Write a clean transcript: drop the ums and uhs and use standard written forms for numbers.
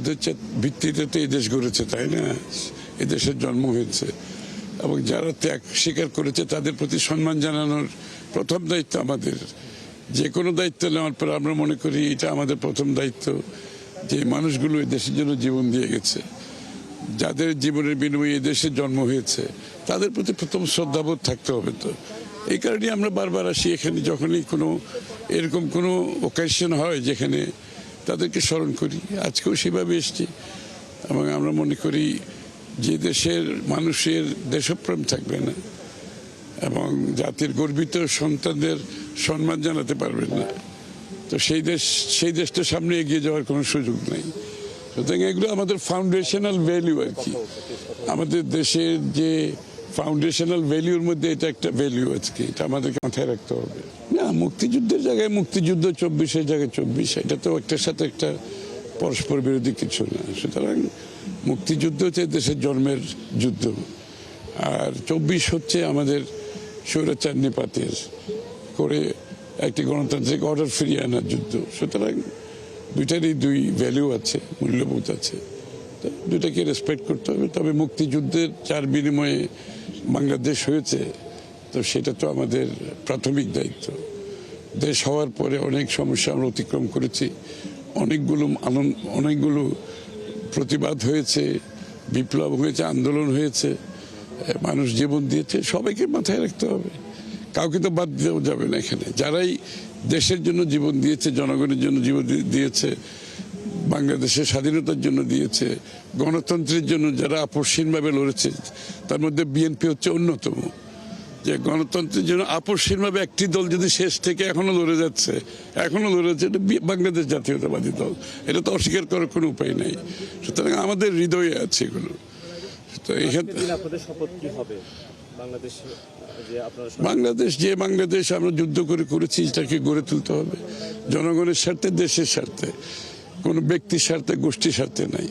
যুদ্ধের ভিত্তিতে তো এই দেশ গড়েছে, তাই না? এই দেশের জন্ম হয়েছে এবং যারা ত্যাগ স্বীকার করেছে তাদের প্রতি সম্মান জানানোর প্রথম দায়িত্ব আমাদের। যে কোনো দায়িত্ব নেওয়ার পর আমরা মনে করি এটা আমাদের প্রথম দায়িত্ব, যে মানুষগুলো এই দেশের জন্য জীবন দিয়ে গেছে, যাদের জীবনের বিনিময়ে এই দেশে জন্ম হয়েছে, তাদের প্রতি প্রথম শ্রদ্ধাবোধ থাকতে হবে। তো এই কারণে আমরা বারবার আসি এখানে, যখনই কোনো এরকম কোনো ওকেশন হয় যেখানে তাদেরকে স্মরণ করি। আজকেও সেভাবে এসছি এবং আমরা মনে করি যে দেশের মানুষের দেশপ্রেম থাকবে না এবং জাতির গর্বিত সন্তানদের সম্মান জানাতে পারবেন না, তো সেই দেশটা সামনে এগিয়ে যাওয়ার কোনো সুযোগ নেই। সুতরাং এগুলো আমাদের ফাউন্ডেশনাল ভ্যালু আর কি, আমাদের দেশের যে ফাউন্ডেশনাল ভ্যালুর মধ্যে এটা একটা ভ্যালু আজকে, এটা আমাদেরকে মাথায় রাখতে হবে। না, মুক্তিযুদ্ধের জায়গায় মুক্তিযুদ্ধ, 24-এর জায়গায় 24, এটা তো একটার সাথে একটা পরস্পর বিরোধী কিছু না। সুতরাং মুক্তিযুদ্ধ হচ্ছে দেশের জন্মের যুদ্ধ, আর 24 হচ্ছে আমাদের স্বৈরাচার নিপাতের করে একটি গণতান্ত্রিক অর্ডার ফিরিয়ে আনার যুদ্ধ। সুতরাং দুইটারই দুই ভ্যালু আছে, মূল্যবোধ আছে, দুটাকে রেসপেক্ট করতে হবে। তবে মুক্তিযুদ্ধের যার বিনিময়ে বাংলাদেশ হয়েছে, তো সেটা তো আমাদের প্রাথমিক দায়িত্ব। দেশ হওয়ার পরে অনেক সমস্যা আমরা অতিক্রম করেছি, অনেকগুলো প্রতিবাদ হয়েছে, বিপ্লব হয়েছে, আন্দোলন হয়েছে, মানুষ জীবন দিয়েছে, সবাইকে মাথায় রাখতে হবে, কাউকে তো বাদ দেওয়া যাবে না। এখানে যারাই দেশের জন্য জীবন দিয়েছে, জনগণের জন্য জীবন দিয়েছে, বাংলাদেশের স্বাধীনতার জন্য দিয়েছে, গণতন্ত্রের জন্য যারা আপসহীনভাবে লড়েছে, তার মধ্যে বিএনপি হচ্ছে অন্যতম। যে গণতন্ত্রের জন্য আপসহীনভাবে একটি দল যদি শেষ থেকে এখনো লড়ে যাচ্ছে, এটা বাংলাদেশ জাতীয়তাবাদী দল, এটা তো অস্বীকার করার কোনো উপায় নেই। সুতরাং আমাদের হৃদয়ে আছে এগুলো। তো এখানে বাংলাদেশ আমরা যুদ্ধ করেছি, এটাকে গড়ে তুলতে হবে জনগণের স্বার্থে, দেশের স্বার্থে, কোনো ব্যক্তির স্বার্থে, গোষ্ঠীর স্বার্থে নাই।